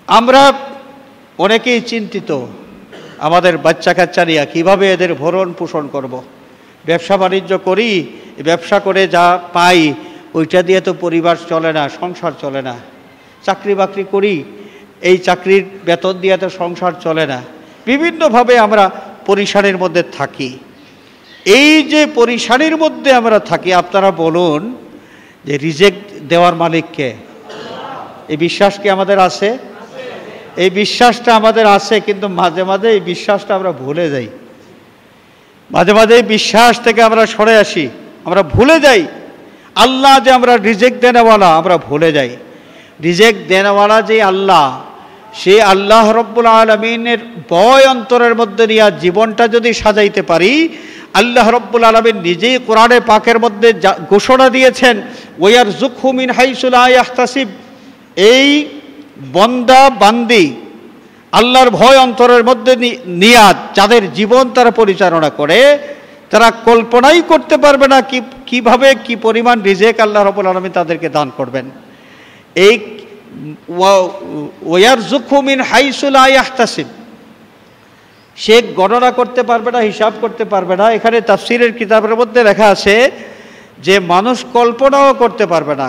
আমরা অনেকেই চিন্তিত আমাদের বাচ্চা কাচ্চা নিয়ে কীভাবে এদের ভরণ পোষণ করব। ব্যবসা বাণিজ্য করি, ব্যবসা করে যা পাই ওইটা দিয়ে তো পরিবার চলে না, সংসার চলে না। চাকরি বাকরি করি, এই চাকরির বেতন দিয়ে তো সংসার চলে না। বিভিন্নভাবে আমরা পরিশানির মধ্যে থাকি। এই যে পরিশানির মধ্যে আমরা থাকি, আপনারা বলুন যে রিজেক্ট দেওয়ার মালিককে? এই বিশ্বাস কি আমাদের আছে? এই বিশ্বাসটা আমাদের আছে, কিন্তু মাঝে মাঝে এই বিশ্বাসটা আমরা ভুলে যাই। মাঝে মাঝে এই বিশ্বাস থেকে আমরা সরে আসি, আমরা ভুলে যাই আল্লাহ যে আমরা রিজেক্ট দেনেওয়ালা, আমরা ভুলে যাই রিজেক্ট দেনেওয়ালা যে আল্লাহ, সেই আল্লাহ রব্বুল আলমিনের ভয় অন্তরের মধ্যে নিয়ে জীবনটা যদি সাজাইতে পারি, আল্লাহ রব্বুল আলমিন নিজেই কোরআনে পাকের মধ্যে ঘোষণা দিয়েছেন, ওয়ারযুকহু মিন হাইসু লা ইয়াহতাসিব। এই বন্দা বান্দি আল্লাহর ভয় অন্তরের মধ্যে নিয়াত যাদের জীবন তারা পরিচালনা করে, তারা কল্পনাই করতে পারবে না কিভাবে কি পরিমাণ রিজেক আল্লাহ রাব্বুল আলামিন তাদেরকে দান করবেন। এই ওয়ারযুকহু মিন হাইসু লা ইয়াহতাসিব, সে গণনা করতে পারবে না, হিসাব করতে পারবে না। এখানে তাফসীরের কিতাবের মধ্যে লেখা আছে যে মানুষ কল্পনাও করতে পারবে না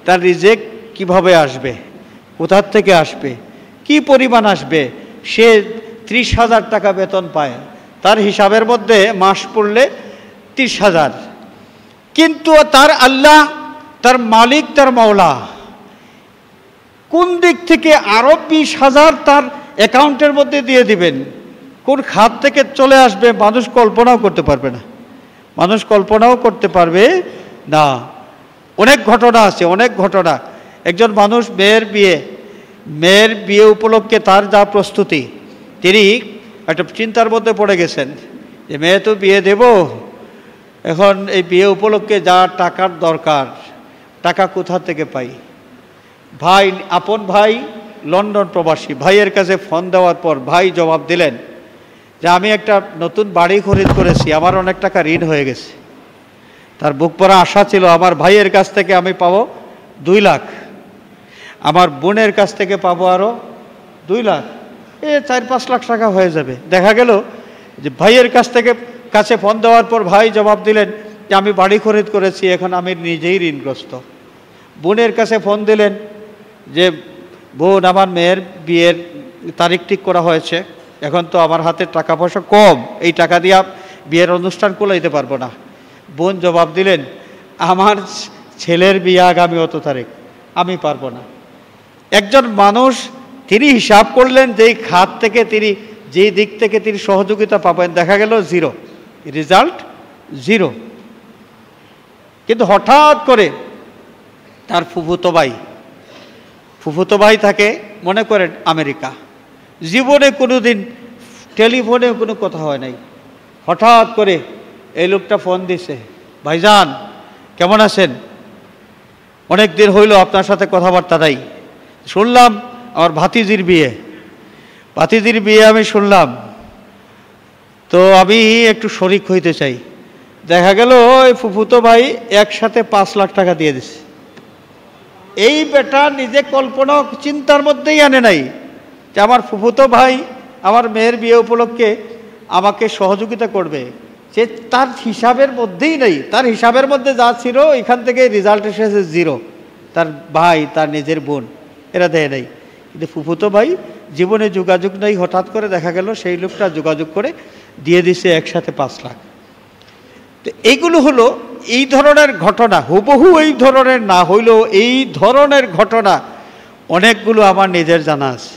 তার রিজেক কিভাবে আসবে, কোথার থেকে আসবে, কি পরিমাণ আসবে। সে 30,000 টাকা বেতন পায়, তার হিসাবের মধ্যে মাস পড়লে 30,000, কিন্তু তার আল্লাহ, তার মালিক, তার মাওলা কোন দিক থেকে আরো 20,000 তার অ্যাকাউন্টের মধ্যে দিয়ে দিবেন, কোন খাত থেকে চলে আসবে মানুষ কল্পনাও করতে পারবে না। মানুষ কল্পনাও করতে পারবে না। অনেক ঘটনা আছে, অনেক ঘটনা। একজন মানুষ মেয়ের বিয়ে উপলক্ষে তার যা প্রস্তুতি, তিনি একটা চিন্তার মধ্যে পড়ে গেছেন যে মেয়ে তো বিয়ে দেব, এখন এই বিয়ে উপলক্ষে যা টাকার দরকার, টাকা কোথা থেকে পাই। ভাই, আপন ভাই লন্ডন প্রবাসী, ভাইয়ের কাছে ফোন দেওয়ার পর ভাই জবাব দিলেন যে আমি একটা নতুন বাড়ি খরিদ করেছি, আমার অনেক টাকা ঋণ হয়ে গেছে। তার বুক পড়া আশা ছিল আমার ভাইয়ের কাছ থেকে আমি পাবো 2 লাখ, আমার বোনের কাছ থেকে পাবো আরো 2 লাখ, 4-5 লাখ টাকা হয়ে যাবে। দেখা গেল যে ভাইয়ের কাছে ফোন দেওয়ার পর ভাই জবাব দিলেন যে আমি বাড়ি খরিদ করেছি, এখন আমি নিজেই ঋণগ্রস্ত। বোনের কাছে ফোন দিলেন যে বোন, আমার মেয়ের বিয়ের তারিখ ঠিক করা হয়েছে, এখন তো আমার হাতে টাকা পয়সা কম, এই টাকা দিয়ে বিয়ের অনুষ্ঠান কুলাইতে পারবো না। বোন জবাব দিলেন আমার ছেলের বিয়ে আগামী অত তারিখ, আমি পারবো না। একজন মানুষ তিনি হিসাব করলেন যেই খাত থেকে তিনি, যেই দিক থেকে তিনি সহযোগিতা পাবেন, দেখা গেল 0, রেজাল্ট 0। কিন্তু হঠাৎ করে তার ফুফুতো ভাই থাকে মনে করেন আমেরিকা, জীবনে কোনোদিন টেলিফোনে কোনো কথা হয় নাই। হঠাৎ করে এই লোকটা ফোন দিছে, ভাইজান কেমন আছেন, অনেক দিন হইল আপনার সাথে কথাবার্তা নাই, শুনলাম আমার ভাতিজির বিয়ে আমি শুনলাম, তো আমি একটু শরিক হইতে চাই। দেখা গেল ওই ফুফুতো ভাই একসাথে 5 লাখ টাকা দিয়ে দিছে। এই বেটা নিজে কল্পনা চিন্তার মধ্যেই আনে নাই যে আমার ফুফুতো ভাই আমার মেয়ের বিয়ে উপলক্ষে আমাকে সহযোগিতা করবে। সে তার হিসাবের মধ্যেই নেই, তার হিসাবের মধ্যে যা ছিল এখান থেকে রেজাল্ট এসেছে 0। তার ভাই, তার নিজের বোন এরা দেয় নাই, কিন্তু ফুফুতো ভাই জীবনে যোগাযোগ নেই, হঠাৎ করে দেখা গেল সেই লোকটা যোগাযোগ করে দিয়ে দিছে একসাথে 5 লাখ। তো এইগুলো হলো এই ধরনের ঘটনা, হুবহু এই ধরনের না হইলেও এই ধরনের ঘটনা অনেকগুলো আমার নিজের জানা আছে।